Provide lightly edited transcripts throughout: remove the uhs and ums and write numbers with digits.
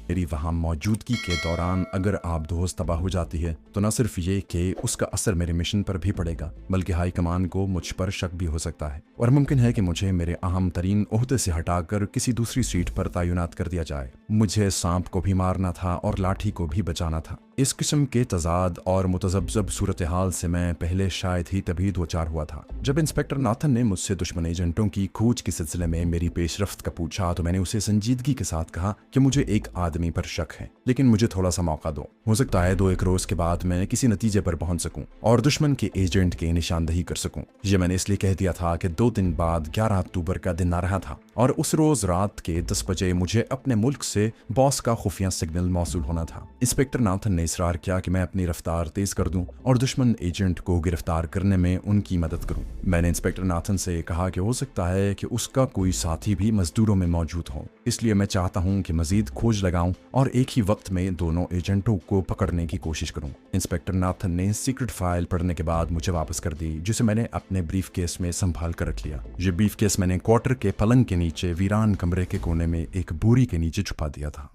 मेरी वहाँ मौजूदगी के दौरान अगर आबदोश तबाह हो जाती है तो न सिर्फ ये कि उसका असर मेरे मिशन पर भी पड़ेगा, बल्कि हाई कमान को मुझ पर शक भी हो सकता है और मुमकिन है कि मुझे मेरे अहम तरीन ओहदे से हटाकर किसी दूसरी सीट पर तैनात कर दिया जाए। मुझे सांप को भी मारना था और लाठी को भी बचाना था। इस किस्म के तजाद और मुतज़ब्ज़ब सूरत हाल से मैं पहले शायद ही तभी दो चार हुआ था। जब इंस्पेक्टर नाथन ने मुझसे दुश्मन एजेंटों की खोज के सिलसिले में मेरी पेशरफ्त का पूछा तो मैंने उसे संजीदगी के साथ कहा कि मुझे एक आदमी पर शक है, लेकिन मुझे थोड़ा सा मौका दो। हो सकता है 2-1 रोज के बाद मैं किसी नतीजे पर पहुंच सकूं और दुश्मन के एजेंट की निशानदही कर सकूं। ये मैंने इसलिए कह दिया था कि 2 दिन बाद 11 अक्टूबर का दिन आ रहा था और उस रोज रात के 10 बजे मुझे अपने मुल्क से बॉस का खुफिया सिग्नल मौसूल होना था। इंस्पेक्टर नाथन ने इसरार किया कि मैं अपनी रफ्तार तेज कर दूं और दुश्मन एजेंट को गिरफ्तार करने में उनकी मदद करूं। मैंने इंस्पेक्टर नाथन से कहा कि हो सकता है कि उसका कोई साथी भी मजदूरों में मौजूद हो, इसलिए मैं चाहता हूं कि मजीद खोज लगाऊं और एक ही वक्त में दोनों एजेंटों को पकड़ने की कोशिश करूं। इंस्पेक्टर नाथन ने सीक्रेट फाइल पढ़ने के बाद मुझे वापस कर दी, जिसे मैंने अपने ब्रीफ केस में संभाल कर रख लिया। ये ब्रीफ केस मैंने क्वार्टर के पलंग के नीचे वीरान कमरे के कोने में एक बोरी के नीचे छुपा दिया था।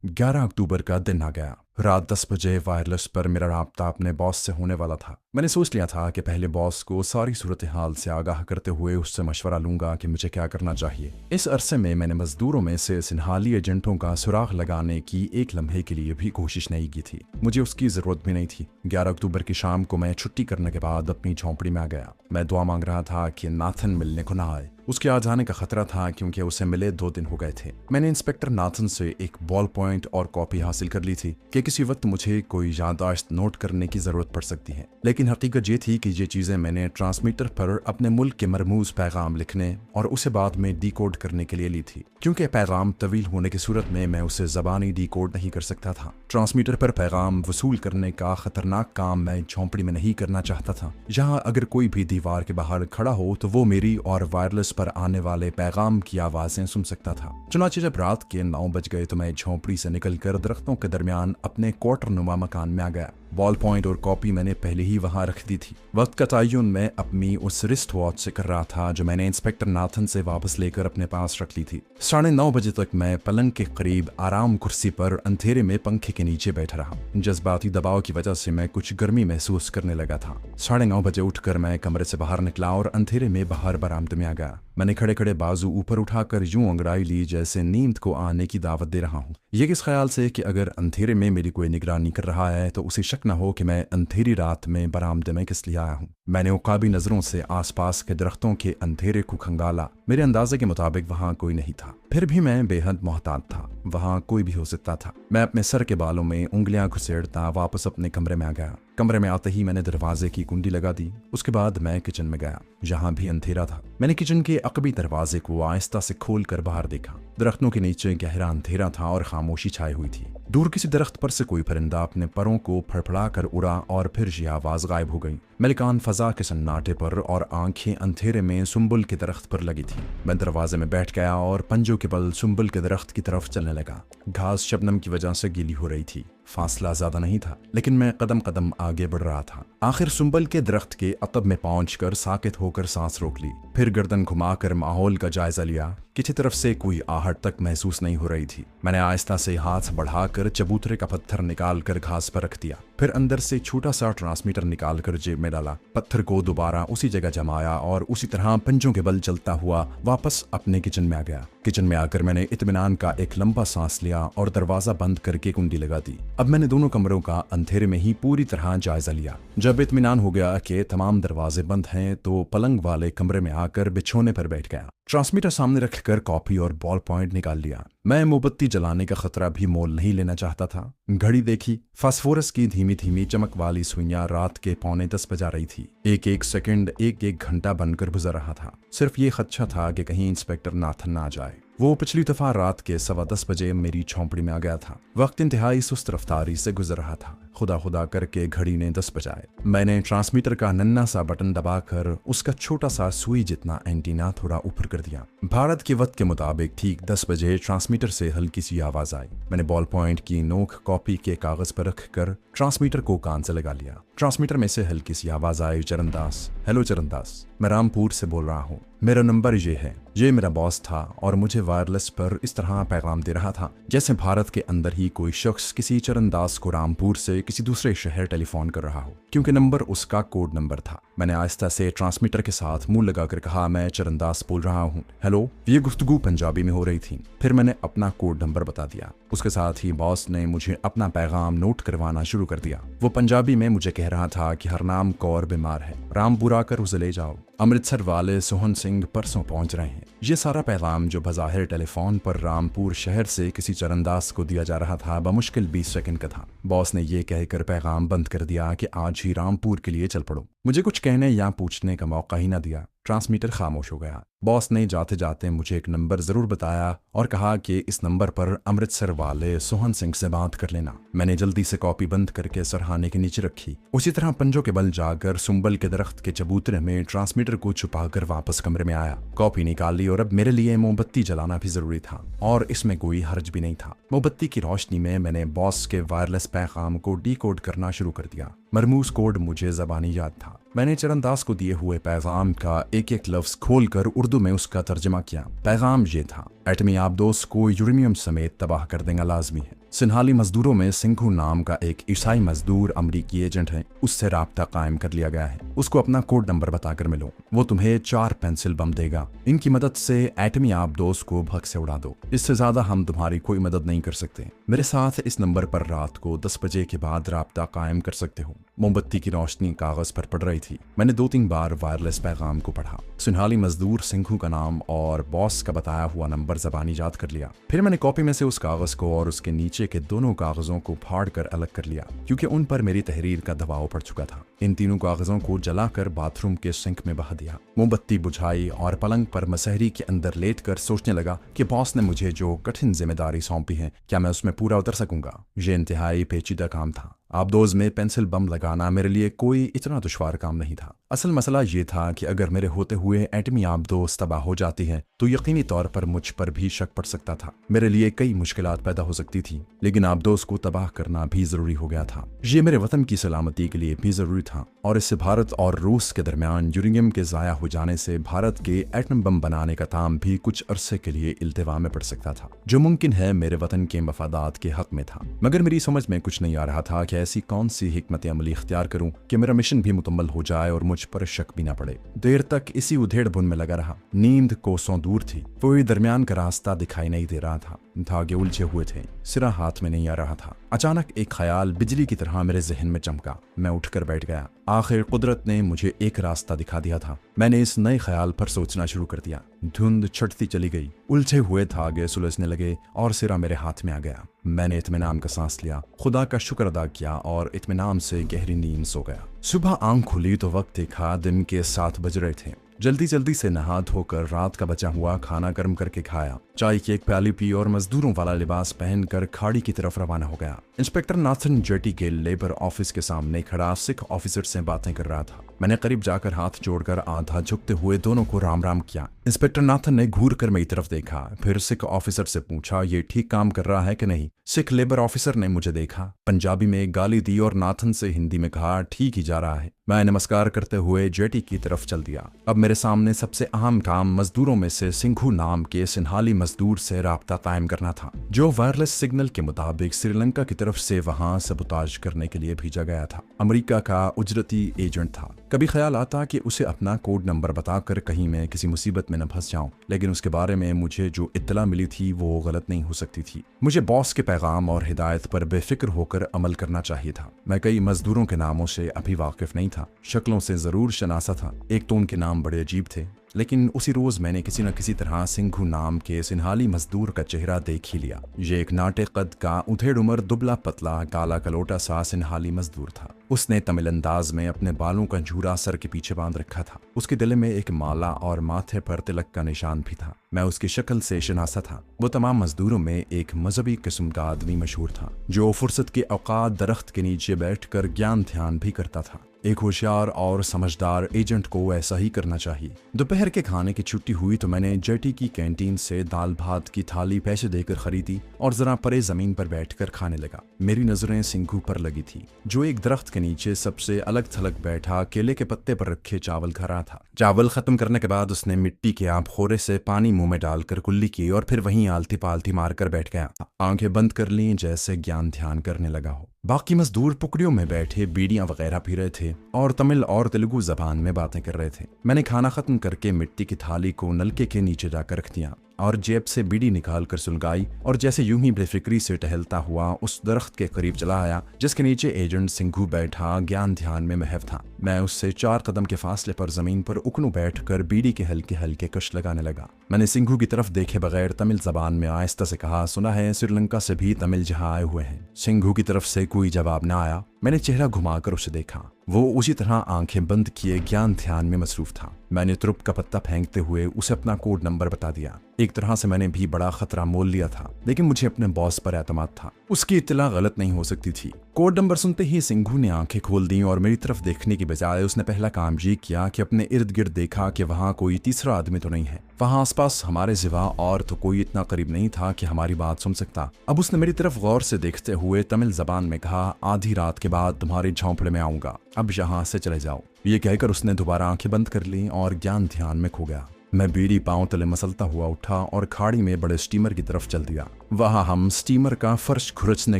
11 अक्टूबर का दिन आ गया। रात 10 बजे वायरलेस पर मेरा राब्ता अपने बॉस से होने वाला था। मैंने सोच लिया था कि पहले बॉस को सारी सूरत हाल से आगाह करते हुए उससे मशवरा लूंगा कि मुझे क्या करना चाहिए। इस अरसे में मैंने मजदूरों में से सिन्हाली एजेंटों का सुराग लगाने की एक लम्हे के लिए भी कोशिश नहीं की थी। मुझे उसकी जरूरत भी नहीं थी। 11 अक्टूबर की शाम को मैं छुट्टी करने के बाद अपनी झोंपड़ी में आ गया। मैं दुआ मांग रहा था कि नाथन मिलने को ना आए। उसके आ जाने का खतरा था क्योंकि उसे मिले 2 दिन हो गए थे। मैंने इंस्पेक्टर नाथन से एक बॉल पॉइंट और कॉपी हासिल कर ली थी कि किसी वक्त मुझे कोई याददाश्त नोट करने की जरूरत पड़ सकती है, लेकिन हकीकत ये थी कि ये चीजें मैंने ट्रांसमीटर पर अपने मुल्क के मरमूज पैगाम लिखने और उसे बाद में डिकोड करने के लिए ली थी। क्योंकि पैगाम तवील होने की सूरत में मैं उसे जबानी डिकोड नहीं कर सकता था। ट्रांसमीटर पर पैगाम वसूल करने का खतरनाक काम मैं झोंपड़ी में नहीं करना चाहता था। यहाँ अगर कोई भी दीवार के बाहर खड़ा हो तो वो मेरी और वायरलेस पर आने वाले पैगाम की आवाजें सुन सकता था। चुनांचे जब रात के 9 बज गए तो मैं झोंपड़ी से निकलकर दरख्तों के दरमियान अपने क्वार्टर नुमा मकान में आ गया। बॉल पॉइंट और कॉपी मैंने पहले ही वहां रख दी थी। वक्त का तयन मैं अपनी उस रिस्ट वॉच से कर रहा था जो मैंने इंस्पेक्टर नाथन से वापस लेकर अपने पास रख ली थी। 9:30 बजे तक मैं पलंग के करीब आराम कुर्सी पर अंधेरे में पंखे के नीचे बैठा रहा। जज्बाती दबाव की वजह से मैं कुछ गर्मी महसूस करने लगा था। 9:30 बजे उठकर मैं कमरे से बाहर निकला और अंधेरे में बाहर बरामदे में आ गया। मैंने खड़े खड़े बाजू ऊपर उठाकर यूं अंगड़ाई ली जैसे नींद को आने की दावत दे रहा हूँ। ये किस ख्याल से कि अगर अंधेरे में मेरी कोई निगरानी कर रहा है तो उसे शक न हो कि मैं अंधेरी रात में बरामदे में किस लिए आया हूँ। मैंने उकाबी नजरों से आसपास के दरख्तों के अंधेरे को खंगाला। मेरे अंदाजे के मुताबिक वहाँ कोई नहीं था, फिर भी मैं बेहद मोहतात था। वहाँ कोई भी हो सकता था। मैं अपने सर के बालों में उंगलियां घुसेड़ता वापस अपने कमरे में आ गया। कमरे में आते ही मैंने दरवाजे की कुंडी लगा दी। उसके बाद मैं किचन में गया, जहाँ भी अंधेरा था। मैंने किचन के अकबी दरवाजे को आहिस्ता से खोलकर बाहर देखा। दरख्तों के नीचे गहरा अंधेरा था और खामोशी छाई हुई थी। दूर किसी दरख्त पर से कोई परिंदा अपने परों को फड़फड़ा कर उड़ा और फिर ये आवाज गायब हो गई। मेरे कान फजा के सन्नाटे पर और आंखें अंधेरे में सुंबुल के दरख्त पर लगी थी। मैं दरवाजे में बैठ गया और पंजों के बल सुंबुल के दरख्त की तरफ चलने लगा। घास शबनम की वजह से गीली हो रही थी। फासला ज्यादा नहीं था, लेकिन मैं कदम कदम आगे बढ़ रहा था। आखिर सुंबल के दरख्त के अतब में पहुंचकर साकित होकर सांस रोक ली। फिर गर्दन घुमाकर माहौल का जायजा लिया। किसी तरफ से कोई आहट तक महसूस नहीं हो रही थी। मैंने आहिस्ता से हाथ बढ़ाकर चबूतरे का पत्थर निकाल कर घास पर रख दिया। फिर अंदर से छोटा सा ट्रांसमीटर निकाल कर जेब में डाला। पत्थर को दोबारा उसी जगह जमाया और उसी तरह पंजों के बल चलता हुआ वापस अपने किचन में आ गया। किचन में आकर मैंने इत्मीनान का एक लंबा सांस लिया और दरवाजा बंद करके कुंडी लगा दी। अब मैंने दोनों कमरों का अंधेरे में ही पूरी तरह जायजा लिया। जब इत्मीनान हो गया कि तमाम दरवाजे बंद हैं तो पलंग वाले कमरे में आकर बिछोने पर बैठ गया। ट्रांसमीटर सामने रखकर कॉपी और बॉल पॉइंट निकाल लिया। मैं मोमबत्ती जलाने का खतरा भी मोल नहीं लेना चाहता था। घड़ी देखी। फास्फोरस की धीमी धीमी चमक वाली सुइयां रात के 9:45 बजा रही थी। एक एक सेकंड एक एक घंटा बनकर गुजर रहा था। सिर्फ ये खदशा था कि कहीं इंस्पेक्टर नाथन ना आ जाए। वो पिछली दफा रात के 10:15 बजे मेरी झोंपड़ी में आ गया था। वक्त इंतहाई सुस्त रफ्तारी से गुजर रहा था। खुदा खुदा करके घड़ी ने 10 बजाए। मैंने ट्रांसमीटर का नन्ना सा बटन दबाकर उसका छोटा सा सुई जितना एंटीना थोड़ा ऊपर कर दिया। भारत के वक्त के मुताबिक ठीक 10 बजे ट्रांसमीटर से हल्की सी आवाज आई। मैंने बॉल पॉइंट की नोक कॉपी के कागज पर रखकर ट्रांसमीटर को कान से लगा लिया। ट्रांसमीटर में से हल्की सी आवाज आई, चरणदास। हेलो चरणदास, मैं रामपुर से बोल रहा हूँ। मेरा नंबर ये है। ये मेरा बॉस था और मुझे वायरलेस पर इस तरह पैगाम दे रहा था जैसे भारत के अंदर ही कोई शख्स किसी चरणदास को रामपुर से किसी दूसरे शहर टेलीफोन कर रहा हो, क्योंकि नंबर उसका कोड नंबर था। मैंने आहिस्ता से ट्रांसमीटर के साथ मुंह लगाकर कहा, मैं चरणदास बोल रहा हूँ, हेलो। ये गुफ्तगू पंजाबी में हो रही थी। फिर मैंने अपना कोड नंबर बता दिया। उसके साथ ही बॉस ने मुझे अपना पैगाम नोट करवाना शुरू कर दिया। वो पंजाबी में मुझे कह रहा था कि हरनाम कौर बीमार है, रामपुर आकर उसे ले जाओ, अमृतसर वाले सोहन सिंह परसों पहुंच रहे हैं। ये सारा पैगाम जो बज़ाहिर टेलीफोन पर रामपुर शहर से किसी चरणदास को दिया जा रहा था, बमुश्किल 20 सेकंड का था। बॉस ने ये कहकर पैगाम बंद कर दिया कि आज ही रामपुर के लिए चल पड़ो। मुझे कुछ कहने या पूछने का मौका ही न दिया। ट्रांसमीटर खामोश हो गया। बॉस ने जाते जाते मुझे एक नंबर जरूर बताया और कहा कि इस नंबर पर अमृतसर वाले सोहन सिंह से बात कर लेना। मैंने जल्दी से कॉपी बंद करके सरहाने के नीचे रखी। उसी तरह पंजों के बल जाकर सुंबल के दरख्त के चबूतरे में ट्रांसमीटर को छुपाकर वापस कमरे में आया। कॉपी निकाली और अब मेरे लिए मोमबत्ती जलाना भी जरूरी था और इसमें कोई हर्ज भी नहीं था। मोमबत्ती की रोशनी में मैंने बॉस के वायरलेस पैगाम को डीकोड करना शुरू कर दिया। मरमूज कोड मुझे ज़बानी याद था। मैंने चरणदास को दिए हुए पैगाम का एक एक लफ्ज खोलकर उर्दू में उसका तर्जमा किया। पैगाम ये था, एटमी आबदोस को यूरेनियम समेत तबाह कर देना लाजमी है। सिन्हाली मजदूरों में सिंघू नाम का एक ईसाई मजदूर अमरीकी एजेंट है, उससे राब्ता कायम कर लिया गया है। उसको अपना कोड नंबर बताकर मिलो, वो तुम्हें 4 पेंसिल बम देगा। इनकी मदद से एटमी आबदोस को भग से उड़ा दो। इससे ज्यादा हम तुम्हारी कोई मदद नहीं कर सकते। मेरे साथ इस नंबर पर रात को 10 बजे के बाद राब्ता कायम कर सकते हो। मोमबत्ती की रोशनी कागज पर पड़ रही थी। मैंने 2-3 बार वायरलेस पैगाम को पढ़ा। सिन्हाली मजदूर सिंघू का नाम और बॉस का बताया हुआ नंबर ज़बानी याद कर लिया। फिर मैंने कॉपी में से उस कागज को और उसके नीचे के दोनों कागजों को फाड़ कर अलग कर लिया, क्योंकि उन पर मेरी तहरीर का दबाव पड़ चुका था। इन तीनों कागजों को जलाकर बाथरूम के सिंक में बहा दिया। मोमबत्ती बुझाई और पलंग पर मसहरी के अंदर लेटकर सोचने लगा कि बॉस ने मुझे जो कठिन जिम्मेदारी सौंपी है, क्या मैं उसमें पूरा उतर सकूंगा। ये इंतहाई पेचीदा काम था। आबदोज में पेंसिल बम लगाना मेरे लिए कोई इतना दुश्वार काम नहीं था। असल मसला ये था कि अगर मेरे होते हुए एटमी आबदोज तबाह हो जाती है तो यकीनी तौर पर मुझ पर भी शक पड़ सकता था। मेरे लिए कई मुश्किलात पैदा हो सकती थी, लेकिन आबदोज को तबाह करना भी जरूरी हो गया था। ये मेरे वतन की सलामती के लिए भी जरूरी था और इससे भारत और रूस के दरमियान यूरेनियम के जाया हो जाने से भारत के एटम बम बनाने का काम भी कुछ अरसे के लिए इल्तिवा में पड़ सकता था, जो मुमकिन है मेरे वतन के मफादात के हक में था। मगर मेरी समझ में कुछ नहीं आ रहा था कि ऐसी कौन सी हिकमत अमली इख्तियार करूं कि मेरा मिशन भी मुकम्मल हो जाए और मुझ पर शक भी ना पड़े। देर तक इसी उधेड़ बुन में लगा रहा। नींद कोसों दूर थी, कोई दरमियान का रास्ता दिखाई नहीं दे रहा था। धागे उलझे हुए थे, सिरा हाथ में नहीं आ रहा था। अचानक एक ख्याल बिजली की तरह मेरे जहन में चमका। मैं उठकर बैठ गया। आखिर कुदरत ने मुझे एक रास्ता दिखा दिया था। मैंने इस नए ख्याल पर सोचना शुरू कर दिया। धुंध छटती चली गई, उलझे हुए धागे सुलझने लगे और सिरा मेरे हाथ में आ गया। मैंने इत्मीनान का सांस लिया, खुदा का शुक्र अदा किया और इत्मीनान से गहरी नींद सो गया। सुबह आंख खुली तो वक्त देखा दिन के 7 बज रहे थे। जल्दी जल्दी से नहा धोकर रात का बचा हुआ खाना गर्म करके खाया, चाय की एक प्याली पी और मजदूरों वाला लिबास पहनकर खाड़ी की तरफ रवाना हो गया। इंस्पेक्टर नाथन जेटी के लेबर ऑफिस के सामने खड़ा सिख ऑफिसर से बातें कर रहा था। मैंने करीब जाकर हाथ जोड़कर आधा झुकते हुए दोनों को राम राम किया। इंस्पेक्टर नाथन ने घूर कर मेरी तरफ देखा, फिर सिख ऑफिसर से पूछा, ये ठीक काम कर रहा है कि नहीं। सिख लेबर ऑफिसर ने मुझे देखा, पंजाबी में गाली दी और नाथन से हिंदी में कहा, ठीक ही जा रहा है। मैं नमस्कार करते हुए जेटी की तरफ चल दिया। अब मेरे सामने सबसे अहम काम मजदूरों में से सिंघू नाम के सिन्हाली मजदूर से राब्ता कायम करना था, जो वायरलेस सिग्नल के मुताबिक श्रीलंका की तरफ से वहां सबोताज करने के लिए भेजा गया था। अमेरिका का उजरती एजेंट था। कभी ख्याल आता कि उसे अपना कोड नंबर बताकर कहीं मैं किसी मुसीबत में न फंस जाऊं, लेकिन उसके बारे में मुझे जो इत्तला मिली थी वो गलत नहीं हो सकती थी। मुझे बॉस के पैगाम और हिदायत पर बेफिक्र होकर अमल करना चाहिए था। मैं कई मजदूरों के नामों से अभी वाकिफ नहीं था, शक्लों से जरूर शनासा था। एक तो उनके नाम बड़े अजीब थे, लेकिन उसी रोज मैंने किसी न किसी तरह सिंघू नाम के सिन्हाली मजदूर का चेहरा देख ही लिया। ये एक नाटे कद का उधेड़ उम्र दुबला पतला काला कलोटा सा सिन्हाली मजदूर था। उसने तमिल अंदाज में अपने बालों का झूरा सर के पीछे बांध रखा था। उसके गले में एक माला और माथे पर तिलक का निशान भी था। मैं उसकी शक्ल से शनासा था। वो तमाम मजदूरों में एक मजहबी किस्म का आदमी मशहूर था, जो फुर्सत के औकात दरख्त के नीचे बैठकर ज्ञान ध्यान भी करता था। एक होशियार और समझदार एजेंट को ऐसा ही करना चाहिए। दोपहर के खाने की छुट्टी हुई तो मैंने जेटी की कैंटीन से दाल भात की थाली पैसे देकर खरीदी और जरा परे जमीन पर बैठकर खाने लगा। मेरी नजरें सिंघू पर लगी थी, जो एक दरख्त के नीचे सबसे अलग थलग बैठा केले के पत्ते पर रखे चावल खा रहा था। चावल खत्म करने के बाद उसने मिट्टी के आबखोरे से पानी मुंह में डालकर कुल्ली की और फिर वहीं आलती पालती मारकर बैठ गया। आंखें बंद कर ली जैसे ज्ञान ध्यान करने लगा हो। बाकी मजदूर पुकड़ियों में बैठे बीड़ियां वगैरह पी रहे थे और तमिल और तेलुगु जबान में बातें कर रहे थे। मैंने खाना खत्म करके मिट्टी की थाली को नलके के नीचे जाकर रख दिया और जेब से बीड़ी निकाल कर सुलगाई और जैसे यूं ही बेफिक्री से टहलता हुआ उस दरख्त के करीब चला आया जिसके नीचे एजेंट सिंघू बैठा ज्ञान ध्यान में महव था। मैं उससे 4 कदम के फासले पर जमीन पर उकनू बैठकर बीड़ी के हल्के हल्के कश लगाने लगा। मैंने सिंघू की तरफ देखे बगैर तमिल जबान में आहिस्ता से कहा, सुना है श्रीलंका से भी तमिल जहां आए हुए हैं। सिंघू की तरफ से कोई जवाब न आया। मैंने चेहरा घुमाकर उसे देखा। वो उसी तरह आंखें बंद किए ज्ञान ध्यान में मसरूफ था। मैंने तुरुप का पत्ता फेंकते हुए उसे अपना कोड नंबर बता दिया। एक तरह से मैंने भी बड़ा खतरा मोल लिया था, लेकिन मुझे अपने बॉस पर एतमाद था। उसकी इत्तला गलत नहीं हो सकती थी। कोड नंबर सुनते ही सिंघू ने आंखें खोल दी और मेरी तरफ देखने की बजाय उसने पहला काम ये किया कि अपने इर्द गिर्द देखा कि वहां कोई तीसरा आदमी तो नहीं है। वहां आसपास हमारे सिवा और तो कोई इतना करीब नहीं था कि हमारी बात सुन सकता। अब उसने मेरी तरफ गौर से देखते हुए तमिल जबान में कहा, आधी रात के बाद तुम्हारे झोंपड़े में आऊंगा, अब यहाँ से चले जाओ। ये कहकर उसने दोबारा आंखें बंद कर ली और ज्ञान ध्यान में खो गया। मैं बीड़ी पांव तले मसलता हुआ उठा और खाड़ी में बड़े स्टीमर की तरफ चल दिया। वहां हम स्टीमर का फर्श खुरचने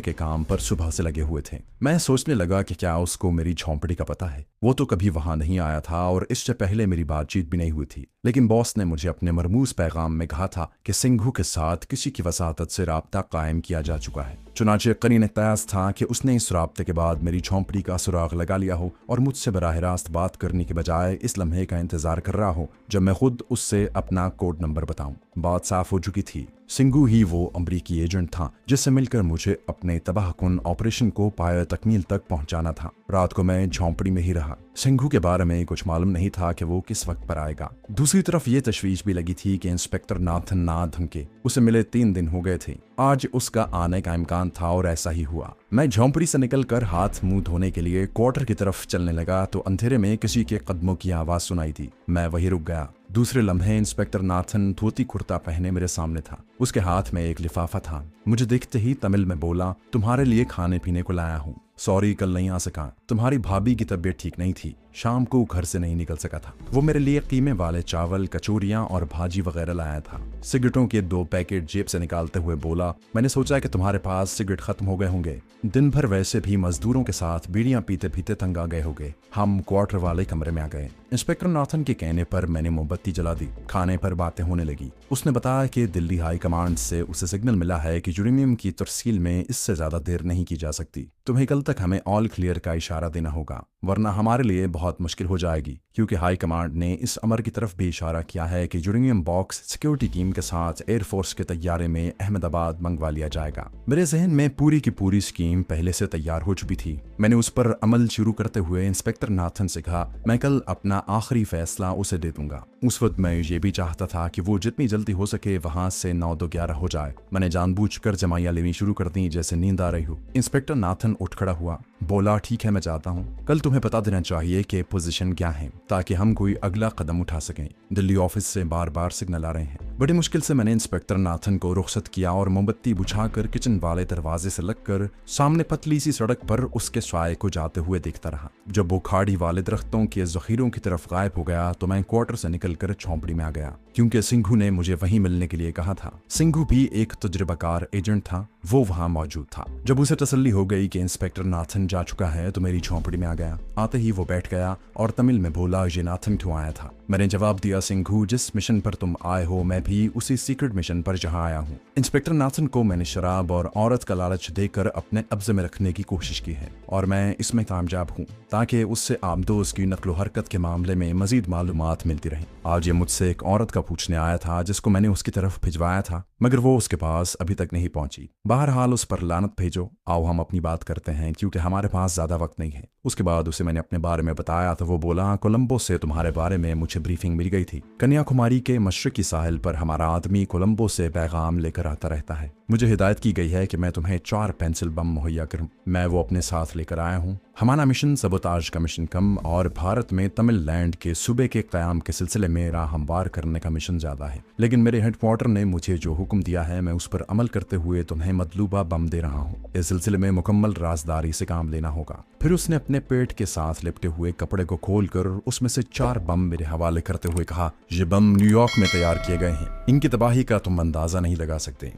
के काम पर सुबह से लगे हुए थे। मैं सोचने लगा कि क्या उसको मेरी झोंपड़ी का पता है। वो तो कभी वहां नहीं आया था और इससे पहले मेरी बातचीत भी नहीं हुई थी, लेकिन बॉस ने मुझे अपने मरमूज पैगाम में कहा था कि सिंघू के साथ किसी की वसातत से राब्ता कायम किया जा चुका है। चुनाचे करीन तयास था कि उसने इस राब्ते के बाद मेरी झोंपड़ी का सुराग लगा लिया हो और मुझसे बराह रास्त बात करने के बजाय इस लम्हे का इंतजार कर रहा हो जब मैं खुद उससे अपना कोड नंबर बताऊं। बात साफ हो चुकी थी। सिंघू ही वो अमरीकी एजेंट था जिससे मिलकर मुझे अपने तबाहकुन ऑपरेशन को पाए तकमील तक पहुंचाना था। रात को मैं झोंपड़ी में ही रहा। सिंघू के बारे में कुछ मालूम नहीं था कि वो किस वक्त पर आएगा। दूसरी तरफ ये तशवीश भी लगी थी कि इंस्पेक्टर नाथन ना धमके। उसे मिले 3 दिन हो गए थे। आज उसका आने का इम्कान था और ऐसा ही हुआ। मैं झोंपड़ी से निकलकर हाथ मुंह धोने के लिए क्वार्टर की तरफ चलने लगा तो अंधेरे में किसी के कदमों की आवाज सुनाई थी। मैं वहीं रुक गया। दूसरे लम्हे इंस्पेक्टर नाथन धोती कुर्ता पहने मेरे सामने था। उसके हाथ में एक लिफाफा था। मुझे देखते ही तमिल में बोला, तुम्हारे लिए खाने पीने को लाया हूँ। सॉरी कल नहीं आ सका। तुम्हारी भाभी की तबीयत ठीक नहीं थी, शाम को घर से नहीं निकल सका था। वो मेरे लिए कीमे वाले चावल, कचौरियां और भाजी वगैरह लाया था। सिगरेटों के 2 पैकेट जेब से निकालते हुए बोला, मैंने सोचा कि तुम्हारे पास सिगरेट खत्म हो गए होंगे। दिन भर वैसे भी मजदूरों के साथ बीड़ियां पीते पीते तंग आ गए होंगे। हम क्वार्टर वाले कमरे में आ गए। इंस्पेक्टर नाथन के कहने पर मैंने मोमबत्ती जला दी। खाने पर बातें होने लगी। उसने बताया कि दिल्ली हाई कमांड से उसे सिग्नल मिला है कि यूरेनियम की तरसील में इससे ज्यादा देर नहीं की जा सकती। तुम्हें कल तक हमें ऑल क्लियर का इशारा देना होगा, वरना हमारे लिए बहुत मुश्किल हो जाएगी, क्योंकि हाई कमांड ने इस अमर की तरफ भी इशारा किया है कि यूरेनियम बॉक्स सिक्योरिटी टीम के साथ एयरफोर्स के तैयारे में अहमदाबाद मंगवा लिया जाएगा। मेरे जहन में पूरी की पूरी स्कीम पहले से तैयार हो चुकी थी। मैंने उस पर अमल शुरू करते हुए इंस्पेक्टर नाथन से कहा, मैं कल अपना आखिरी फैसला उसे दे दूंगा। उस वक्त मैं ये भी चाहता था कि वो जितनी जल्दी हो सके वहां से 9-11 हो जाए। मैंने जानबूझकर जमाइयां लेनी शुरू कर दी जैसे नींद आ रही हो। इंस्पेक्टर नाथन उठ खड़ा हुआ, बोला, ठीक है मैं चाहता हूँ। कल तुम्हें बता देना चाहिए कि पोजीशन क्या है ताकि हम कोई अगला कदम उठा सकें। दिल्ली ऑफिस से बार बार सिग्नल आ रहे हैं। बड़ी मुश्किल से मैंने इंस्पेक्टर नाथन को रुखसत किया और मोमबत्ती बुझाकर किचन वाले दरवाजे से लगकर सामने पतली सी सड़क पर उसके साये को जाते हुए देखता रहा। जब वो खाड़ी वाले दरख्तों के जखीरों की तरफ गायब हो गया तो मैं क्वार्टर से निकलकर झोंपड़ी में आ गया, क्योंकि सिंघू ने मुझे वहीं मिलने के लिए कहा था। सिंघू भी एक तजुर्बाकार एजेंट था। वो वहां मौजूद था। जब उसे तसल्ली हो गई कि इंस्पेक्टर नाथन जा चुका है तो मेरी झोंपड़ी में आ गया। आते ही वो बैठ गया और तमिल में बोला, ये नाथन क्यों आया था? मैंने जवाब दिया, सिंघू, जिस मिशन पर तुम आए हो मैं भी उसी सीक्रेट मिशन पर जहां आया हूँ। इंस्पेक्टर नाथन को मैंने शराब और औरत का लालच देकर अपने कब्जे में रखने की कोशिश की है और मैं इसमें कामयाब हूँ ताकि उससे आमदोज की नकलो हरकत के मामले में मजीद मालूमात मिलती रहे। आज ये मुझसे एक औरत का पूछने आया था जिसको मैंने उसकी तरफ भिजवाया था, मगर वो उसके पास अभी तक नहीं पहुंची। बहरहाल उस पर लानत भेजो। आओ हम अपनी बात करते हैं, क्योंकि हमारे पास ज्यादा वक्त नहीं है। उसके बाद उसे मैंने अपने बारे में बताया तो वो बोला, कोलंबो से तुम्हारे बारे में मुझे ब्रीफिंग मिल गई थी। कन्याकुमारी के मशरकी साहिल पर हमारा आदमी कोलंबो से पैगाम लेकर आता रहता है। मुझे हिदायत की गई है कि मैं तुम्हें 4 पेंसिल बम मुहैया करूं। मैं वो अपने साथ लेकर आया हूँ। हमारा मिशन सबोताज का मिशन कम और भारत में तमिलनाडु के सूबे के क़याम के सिलसिले में राह हमवार करने का मिशन ज्यादा है। लेकिन मेरे हेडक्वार्टर ने मुझे जो हुक्म दिया है मैं उस पर अमल करते हुए तुम्हें मतलूबा बम दे रहा हूँ। इस सिलसिले में मुकम्मल राजदारी से काम लेना होगा। फिर उसने अपने पेट के साथ लिपटे हुए कपड़े को खोलकर उसमें से 4 बम मेरे हवाले करते हुए कहा, ये बम न्यूयॉर्क में तैयार किए गए हैं, इनकी तबाही का तुम अंदाजा नहीं लगा सकते।